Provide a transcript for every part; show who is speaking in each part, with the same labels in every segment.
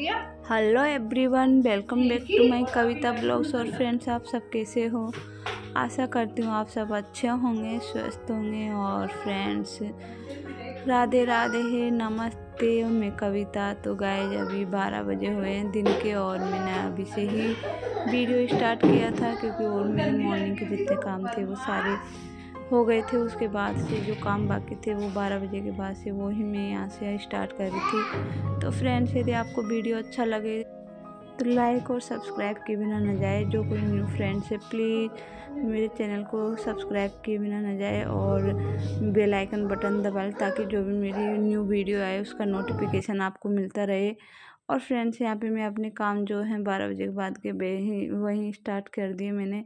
Speaker 1: Hello everyone, welcome back to my Kavita blogs. और friends, आप सब कैसे हो? आशा करती हूँ आप सब अच्छे होंगे, स्वस्थ होंगे। और फ्रेंड्स, राधे राधे है, नमस्ते। मैं कविता। तो गाइस, अभी 12 बजे हुए हैं दिन के और मैंने अभी से ही वीडियो स्टार्ट किया था क्योंकि और मेरे मॉर्निंग के जितने काम थे वो सारे हो गए थे। उसके बाद से जो काम बाकी थे वो 12 बजे के बाद से वो ही मैं यहाँ से स्टार्ट कर रही थी। तो फ्रेंड्स, यदि आपको वीडियो अच्छा लगे तो लाइक और सब्सक्राइब किए बिना न जाए। जो कोई न्यू फ्रेंड्स है, प्लीज़ मेरे चैनल को सब्सक्राइब किए बिना न जाए और बेल आइकन बटन दबा लें ताकि जो भी मेरी न्यू वीडियो आए उसका नोटिफिकेशन आपको मिलता रहे। और फ्रेंड्स, यहाँ पे मैं अपने काम जो हैं 12 बजे के बाद के वहीं स्टार्ट कर दिए मैंने।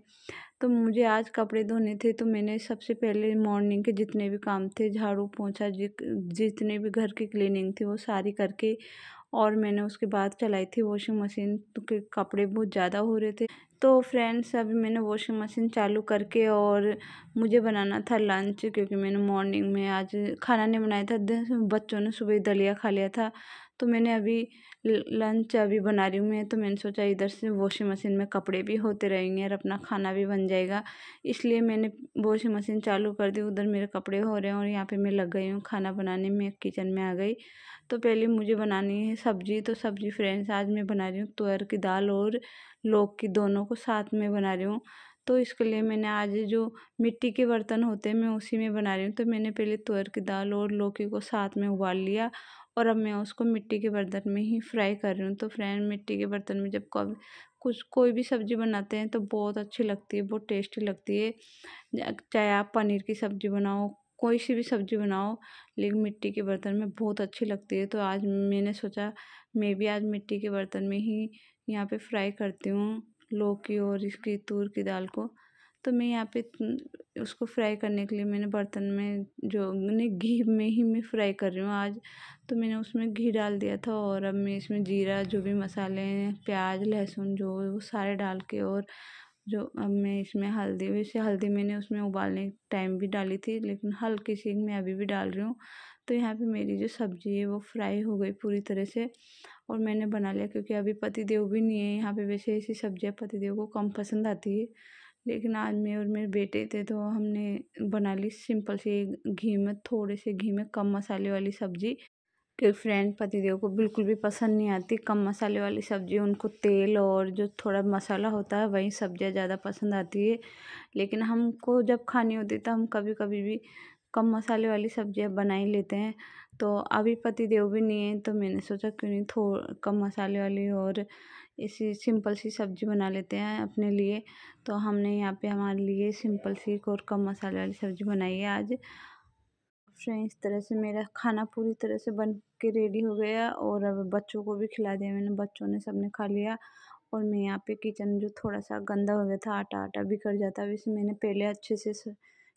Speaker 1: तो मुझे आज कपड़े धोने थे तो मैंने सबसे पहले मॉर्निंग के जितने भी काम थे, झाड़ू पोंछा, जितने भी घर की क्लीनिंग थी वो सारी करके और मैंने उसके बाद चलाई थी वॉशिंग मशीन। तो कपड़े बहुत ज़्यादा हो रहे थे। तो फ्रेंड्स, अभी मैंने वॉशिंग मशीन चालू करके और मुझे बनाना था लंच क्योंकि मैंने मॉर्निंग में आज खाना नहीं बनाया था। बच्चों ने सुबह दलिया खा लिया था। तो मैंने अभी लंच अभी बना रही हूँ मैं। तो मैंने सोचा इधर से वॉशिंग मशीन में कपड़े भी होते रहेंगे और अपना खाना भी बन जाएगा, इसलिए मैंने वॉशिंग मशीन चालू कर दी। उधर मेरे कपड़े हो रहे हैं और यहाँ पे मैं लग गई हूँ खाना बनाने में, किचन में आ गई। तो पहले मुझे बनानी है सब्जी। तो सब्जी फ्रेंड्स, आज मैं बना रही हूँ तुअर की दाल और लौकी की, दोनों को साथ में बना रही हूँ। तो इसके लिए मैंने आज जो मिट्टी के बर्तन होते हैं मैं उसी में बना रही हूँ। तो मैंने पहले तुअर की दाल और लौकी को साथ में उबाल लिया और अब मैं उसको मिट्टी के बर्तन में ही फ्राई कर रही हूँ। तो फ्रेंड, मिट्टी के बर्तन में जब कोई भी सब्ज़ी बनाते हैं तो बहुत अच्छी लगती है, बहुत टेस्टी लगती है। चाहे आप पनीर की सब्ज़ी बनाओ, कोई सी भी सब्ज़ी बनाओ, लेकिन मिट्टी के बर्तन में बहुत अच्छी लगती है। तो आज मैंने सोचा मैं भी आज मिट्टी के बर्तन में ही यहाँ पे फ्राई करती हूँ लौकी और इसकी तूर की दाल को। तो मैं यहाँ पे उसको फ्राई करने के लिए मैंने बर्तन में जो घी में ही मैं फ्राई कर रही हूँ आज। तो मैंने उसमें घी डाल दिया था और अब मैं इसमें जीरा, जो भी मसाले हैं, प्याज, लहसुन, जो वो सारे डाल के और जो अब मैं इसमें हल्दी, वैसे हल्दी मैंने उसमें उबालने टाइम भी डाली थी लेकिन हल्की सी मैं अभी भी डाल रही हूँ। तो यहाँ पे मेरी जो सब्ज़ी है वो फ्राई हो गई पूरी तरह से और मैंने बना लिया क्योंकि अभी पतिदेव भी नहीं है यहाँ पे। वैसे ऐसी सब्जियाँ पतिदेव को कम पसंद आती है, लेकिन आज मैं और मेरे बेटे थे तो हमने बना ली सिंपल सी घी में, थोड़े से घी में कम मसाले वाली सब्ज़ी। कि फ्रेंड, पतिदेव को बिल्कुल भी पसंद नहीं आती कम मसाले वाली सब्ज़ी। उनको तेल और जो थोड़ा मसाला होता है वही सब्ज़ियाँ ज़्यादा पसंद आती है। लेकिन हमको जब खानी होती है तो हम कभी कभी भी कम मसाले वाली सब्ज़ियाँ बना ही लेते हैं। तो अभी पतिदेव भी नहीं है तो मैंने सोचा क्यों नहीं थोड़ा कम मसाले वाली और इसी सिंपल सी सब्ज़ी बना लेते हैं अपने लिए। तो हमने यहाँ पे हमारे लिए सिंपल सी और कम मसाले वाली सब्ज़ी बनाई है आज। फ्रेंड्स, इस तरह से मेरा खाना पूरी तरह से बन के रेडी हो गया और अब बच्चों को भी खिला दिया मैंने। बच्चों ने सबने खा लिया और मैं यहाँ पे किचन जो थोड़ा सा गंदा हो गया था, आटा आटा बिखर जाता, वैसे मैंने पहले अच्छे से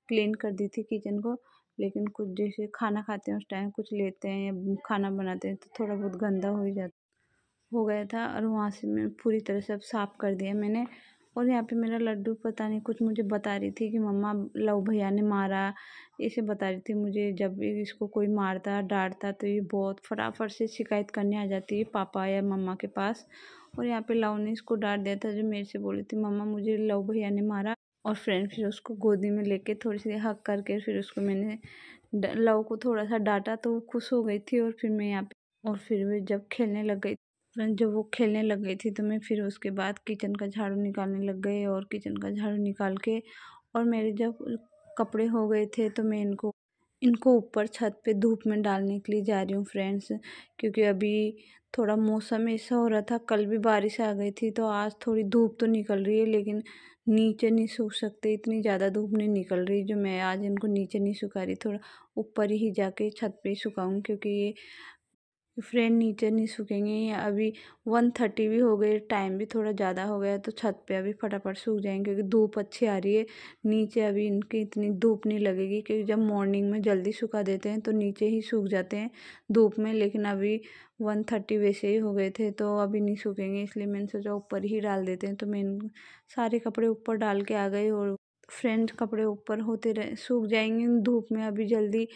Speaker 1: क्लीन कर दी थी किचन को। लेकिन कुछ जैसे खाना खाते हैं उस टाइम कुछ लेते हैं या खाना बनाते हैं तो थोड़ा बहुत गंदा हो गया था और वहाँ से मैं पूरी तरह से अब साफ़ कर दिया मैंने। और यहाँ पे मेरा लड्डू पता नहीं कुछ मुझे बता रही थी कि मम्मा लव भैया ने मारा, ऐसे बता रही थी मुझे। जब भी इसको कोई मारता डांटता तो ये बहुत फटाफट से शिकायत करने आ जाती है पापा या मम्मा के पास। और यहाँ पे लव ने इसको डांट दिया था, जो मेरे से बोली थी मम्मा मुझे लव भैया ने मारा। और फ्रेंड, फिर उसको गोदी में लेके थोड़ी सी हक करके फिर उसको मैंने लव को थोड़ा सा डांटा तो वो खुश हो गई थी। और फिर मैं यहाँ पे और फिर वो जब खेलने लग गई, फ्रेंड जब वो खेलने लग गई थी तो मैं फिर उसके बाद किचन का झाड़ू निकालने लग गई। और किचन का झाड़ू निकाल के और मेरे जब कपड़े हो गए थे तो मैं इनको इनको ऊपर छत पे धूप में डालने के लिए जा रही हूँ फ्रेंड्स। क्योंकि अभी थोड़ा मौसम ऐसा हो रहा था, कल भी बारिश आ गई थी तो आज थोड़ी धूप तो निकल रही है लेकिन नीचे नहीं सूख सकते, इतनी ज़्यादा धूप नहीं निकल रही जो मैं आज इनको नीचे नहीं सुखा रही, थोड़ा ऊपर ही जाके छत पे ही सुखाऊँ क्योंकि ये फ्रेंड नीचे नहीं सूखेंगे। ये अभी 1:30 भी हो गए, टाइम भी थोड़ा ज़्यादा हो गया तो छत पे अभी फटाफट सूख जाएंगे क्योंकि धूप अच्छी आ रही है। नीचे अभी इनकी इतनी धूप नहीं लगेगी क्योंकि जब मॉर्निंग में जल्दी सुखा देते हैं तो नीचे ही सूख जाते हैं धूप में। लेकिन अभी 1:30 वैसे ही हो गए थे तो अभी नहीं सूखेंगे, इसलिए मैंने सोचा ऊपर ही डाल देते हैं। तो मैं सारे कपड़े ऊपर डाल के आ गई और फ्रेंड्स कपड़े ऊपर होते रहे, सूख जाएंगे धूप में अभी जल्दी।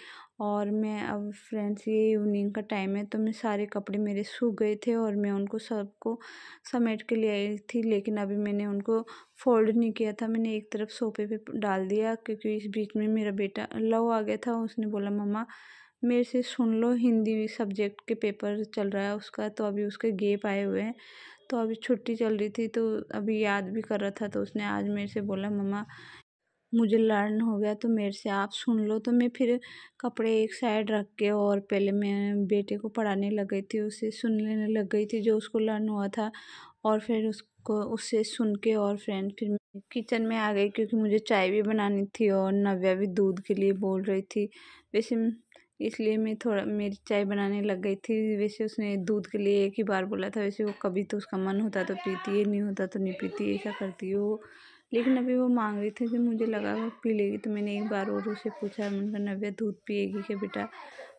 Speaker 1: और मैं अब फ्रेंड्स ये इवनिंग का टाइम है, तो मैं सारे कपड़े मेरे सूख गए थे और मैं उनको सबको समेट के ले आई थी, लेकिन अभी मैंने उनको फोल्ड नहीं किया था। मैंने एक तरफ सोफे पे डाल दिया, क्योंकि इस बीच में मेरा बेटा लव आ गया था। उसने बोला मम्मा मेरे से सुन लो, हिंदी सब्जेक्ट के पेपर चल रहा है उसका, तो अभी उसके गेप आए हुए हैं। तो अभी छुट्टी चल रही थी, तो अभी याद भी कर रहा था, तो उसने आज मेरे से बोला मम्मा मुझे लर्न हो गया, तो मेरे से आप सुन लो। तो मैं फिर कपड़े एक साइड रख के और पहले मैं बेटे को पढ़ाने लग गई थी, उससे सुनने लग गई थी जो उसको लर्न हुआ था। और फिर उसको उससे सुन के और फ्रेंड फिर मैं किचन में आ गई, क्योंकि मुझे चाय भी बनानी थी और नव्या भी दूध के लिए बोल रही थी। वैसे इसलिए मैं थोड़ा मेरी चाय बनाने लग गई थी। वैसे उसने दूध के लिए एक ही बार बोला था, वैसे वो कभी तो उसका मन होता तो पीती है, नहीं होता तो नहीं पीती, ऐसा करती है वो। लेकिन अभी वो मांग रही थी, तो मुझे लगा वो पी लेगी, तो मैंने एक बार और उसे पूछा, मैंने कहा नव्या दूध पिएगी क्या बेटा।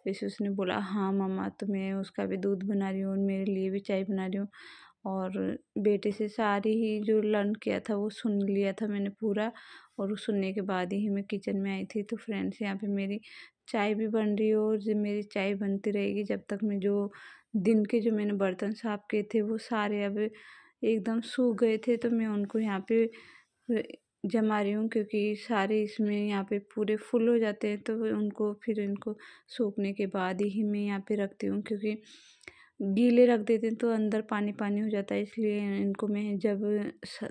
Speaker 1: वैसे उसने बोला हाँ मम्मा, तो मैं उसका भी दूध बना रही हूँ और मेरे लिए भी चाय बना रही हूँ। और बेटे से सारी ही जो लर्न किया था वो सुन लिया था मैंने पूरा। और वो सुनने के बाद ही मैं किचन में आई थी। तो फ्रेंड्स यहाँ पे मेरी चाय भी बन रही है, और जो मेरी चाय बनती रहेगी जब तक मैं जो दिन के जो मैंने बर्तन साफ किए थे वो सारे अब एकदम सूख गए थे, तो मैं उनको यहाँ पे जमा रही हूँ, क्योंकि सारे इसमें यहाँ पे पूरे फुल हो जाते हैं। तो उनको फिर इनको सूखने के बाद ही मैं यहाँ पे रखती हूँ, क्योंकि गीले रख देते हैं तो अंदर पानी पानी हो जाता है। इसलिए इनको मैं जब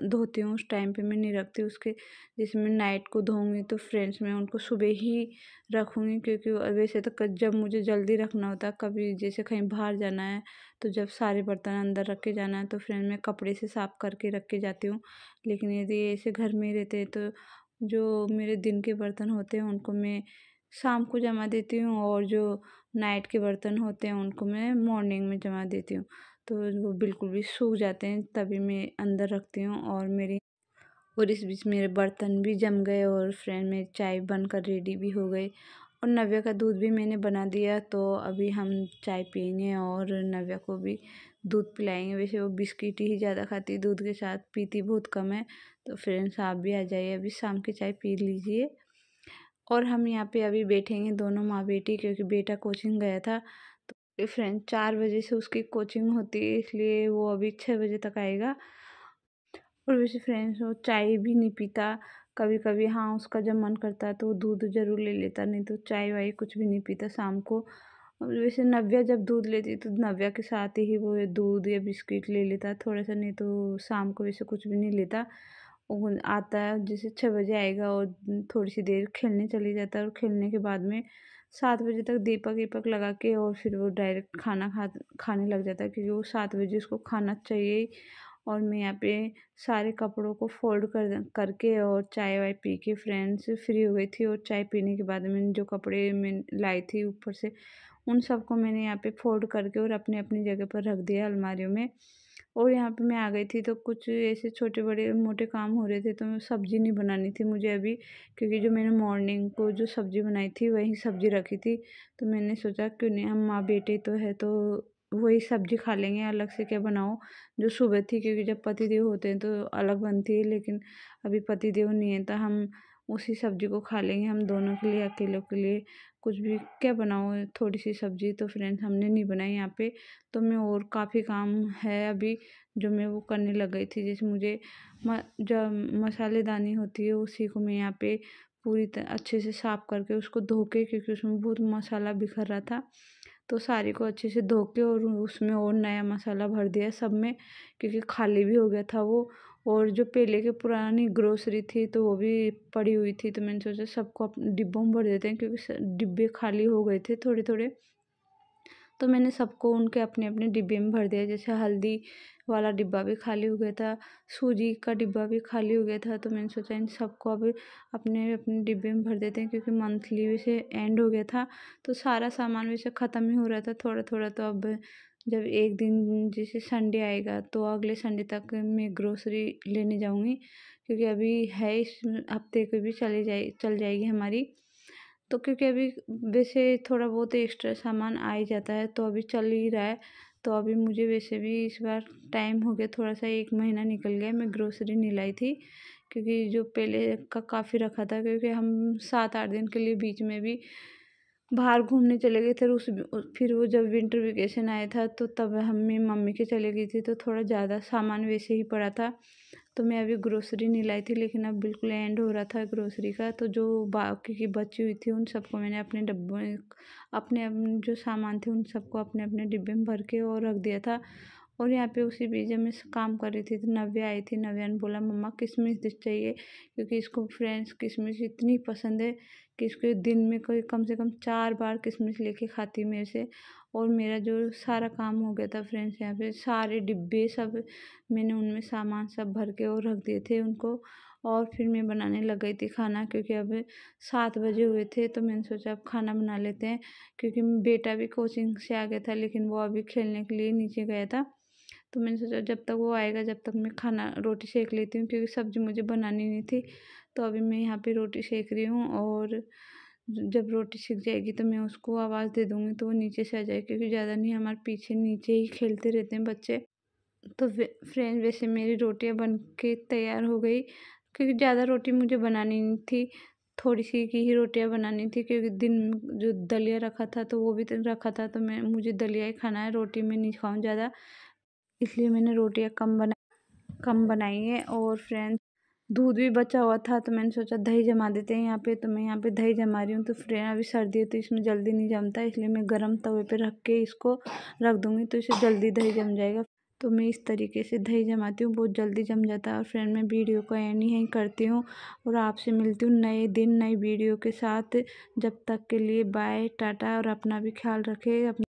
Speaker 1: धोती हूँ उस टाइम पे मैं नहीं रखती। उसके जैसे मैं नाइट को धोऊंगी तो फ्रेंड्स मैं उनको सुबह ही रखूँगी, क्योंकि वैसे तो जब मुझे जल्दी रखना होता है, कभी जैसे कहीं बाहर जाना है, तो जब सारे बर्तन अंदर रख के जाना है तो फ्रेंड मैं कपड़े से साफ़ करके रख के जाती हूँ। लेकिन यदि ऐसे घर में रहते हैं तो जो मेरे दिन के बर्तन होते हैं उनको मैं शाम को जमा देती हूँ, और जो नाइट के बर्तन होते हैं उनको मैं मॉर्निंग में जमा देती हूँ। तो वो बिल्कुल भी सूख जाते हैं तभी मैं अंदर रखती हूँ। और इस बीच मेरे बर्तन भी जम गए और फ्रेंड मेरी चाय बनकर रेडी भी हो गई, और नव्या का दूध भी मैंने बना दिया। तो अभी हम चाय पियेंगे और नव्या को भी दूध पिलाएंगे। वैसे वो बिस्किट ही ज़्यादा खाती है, दूध के साथ पीती बहुत कम है। तो फ्रेंड्स आप भी आ जाइए, अभी शाम की चाय पी लीजिए। और हम यहाँ पे अभी बैठेंगे दोनों माँ बेटी, क्योंकि बेटा कोचिंग गया था। तो फ्रेंड 4 बजे से उसकी कोचिंग होती है, इसलिए वो अभी 6 बजे तक आएगा। और वैसे फ्रेंड्स वो चाय भी नहीं पीता। कभी कभी हाँ उसका जब मन करता है तो वो दूध ज़रूर ले लेता, नहीं तो चाय वाय कुछ भी नहीं पीता शाम को। और वैसे नव्या जब दूध लेती तो नव्या के साथ ही वो दूध या बिस्किट ले लेता थोड़ा सा, नहीं तो शाम को वैसे कुछ भी नहीं लेता। वो आता है जैसे 6 बजे आएगा और थोड़ी सी देर खेलने चली जाता है, और खेलने के बाद में 7 बजे तक दीपक वीपक लगा के और फिर वो डायरेक्ट खाने लग जाता है, क्योंकि वो 7 बजे उसको खाना चाहिए ही। और मैं यहाँ पे सारे कपड़ों को फोल्ड करके और चाय वाय पी के फ्रेंड्स फ्री हो गई थी। और चाय पीने के बाद मैंने जो कपड़े मैं लाई थी ऊपर से उन सबको मैंने यहाँ पे फोल्ड करके और अपनी अपनी जगह पर रख दिया अलमारियों में। और यहाँ पे मैं आ गई थी, तो कुछ ऐसे छोटे बड़े मोटे काम हो रहे थे, तो मैं सब्ज़ी नहीं बनानी थी मुझे अभी, क्योंकि जो मैंने मॉर्निंग को जो सब्ज़ी बनाई थी वही सब्ज़ी रखी थी। तो मैंने सोचा क्यों नहीं, हम माँ बेटे तो है तो वही सब्ज़ी खा लेंगे, अलग से क्या बनाओ जो सुबह थी। क्योंकि जब पतिदेव होते हैं तो अलग बनती है, लेकिन अभी पतिदेव नहीं है तो हम उसी सब्ज़ी को खा लेंगे, हम दोनों के लिए अकेलों के लिए कुछ भी क्या बनाओ थोड़ी सी सब्ज़ी। तो फ्रेंड्स हमने नहीं बनाई यहाँ पे। तो मैं और काफ़ी काम है अभी जो मैं वो करने लग गई थी। जैसे मुझे जब मसालेदानी होती है उसी को मैं यहाँ पे पूरी अच्छे से साफ़ करके उसको धो के, क्योंकि उसमें बहुत मसाला बिखर रहा था, तो सारी को अच्छे से धो के और उसमें और नया मसाला भर दिया सब में, क्योंकि खाली भी हो गया था वो। और जो पहले के पुरानी ग्रोसरी थी तो वो भी पड़ी हुई थी, तो मैंने सोचा सबको अपने डिब्बों में भर देते हैं, क्योंकि डिब्बे खाली हो गए थे थोड़े थोड़े। तो मैंने सबको उनके अपने अपने डिब्बे में भर दिया। जैसे हल्दी वाला डिब्बा भी खाली हो गया था, सूजी का डिब्बा भी खाली हो गया था, तो मैंने सोचा इन सबको अब अपने अपने डिब्बे में भर देते हैं, क्योंकि मंथली वैसे एंड हो गया था तो सारा सामान वैसे ख़त्म ही हो रहा था थोड़ा थोड़ा। तो अब जब एक दिन जैसे संडे आएगा तो अगले संडे तक मैं ग्रोसरी लेने जाऊँगी, क्योंकि अभी है इस हफ्ते को भी चल जाएगी हमारी। तो क्योंकि अभी वैसे थोड़ा बहुत एक्स्ट्रा सामान आ ही जाता है, तो अभी चल ही रहा है। तो अभी मुझे वैसे भी इस बार टाइम हो गया, थोड़ा सा 1 महीना निकल गया, मैं ग्रोसरी नहीं लाई थी, क्योंकि जो पहले का काफ़ी रखा था, क्योंकि हम 7-8 दिन के लिए बीच में भी बाहर घूमने चले गए थे। फिर वो जब विंटर वेकेशन आया था तो तब हमें मम्मी के चले गई थी, तो थोड़ा ज़्यादा सामान वैसे ही पड़ा था। तो मैं अभी ग्रोसरी नहीं लाई थी, लेकिन अब बिल्कुल एंड हो रहा था ग्रोसरी का। तो जो बाकी की बची हुई थी उन सबको मैंने अपने डब्बों में, अपने जो सामान थे उन सबको अपने अपने डिब्बे में भर के और रख दिया था। और यहाँ पे उसी बीच में काम कर रही थी तो नव्या आई थी। नव्या ने बोला मम्मा किशमिश चाहिए, क्योंकि इसको फ्रेंड्स किशमिश इतनी पसंद है कि इसको दिन में कोई कम से कम 4 बार किशमिश लेके खाती मेरे से। और मेरा जो सारा काम हो गया था फ्रेंड्स, यहाँ पे सारे डिब्बे सब मैंने उनमें सामान सब भर के और रख दिए थे उनको। और फिर मैं बनाने लग गई थी खाना, क्योंकि अब 7 बजे हुए थे। तो मैंने सोचा अब खाना बना लेते हैं, क्योंकि बेटा भी कोचिंग से आ गया था, लेकिन वो अभी खेलने के लिए नीचे गया था। तो मैंने सोचा जब तक वो आएगा जब तक मैं खाना रोटी सेक लेती हूँ, क्योंकि सब्ज़ी मुझे बनानी नहीं थी। तो अभी मैं यहाँ पे रोटी सेक रही हूँ, और जब रोटी सिक जाएगी तो मैं उसको आवाज़ दे दूँगी तो वो नीचे से आ जाएगी, क्योंकि ज़्यादा नहीं हमारे पीछे नीचे ही खेलते रहते हैं बच्चे। तो फ्रेंड वैसे मेरी रोटियाँ बन के तैयार हो गई, क्योंकि ज़्यादा रोटी मुझे बनानी नहीं थी, थोड़ी सी की ही रोटियाँ बनानी थी, क्योंकि दिन जो दलिया रखा था तो वो भी तो रखा था, तो मुझे दलिया ही खाना है, रोटी में नहीं खाऊँ ज़्यादा, इसलिए मैंने रोटियाँ कम बनाई है। और फ्रेंड्स दूध भी बचा हुआ था तो मैंने सोचा दही जमा देते हैं यहाँ पे। तो मैं यहाँ पे दही जमा रही हूँ। तो फ्रेंड अभी सर्दी है तो इसमें जल्दी नहीं जमता, इसलिए मैं गरम तवे पे रख के इसको रख दूँगी, तो इसे जल्दी दही जम जाएगा। तो मैं इस तरीके से दही जमाती हूँ, बहुत जल्दी जम जाता है। और फ्रेंड मैं वीडियो को एंड यहीं करती हूँ, और आपसे मिलती हूँ नए दिन नई वीडियो के साथ। जब तक के लिए बाय टाटा, और अपना भी ख्याल रखें।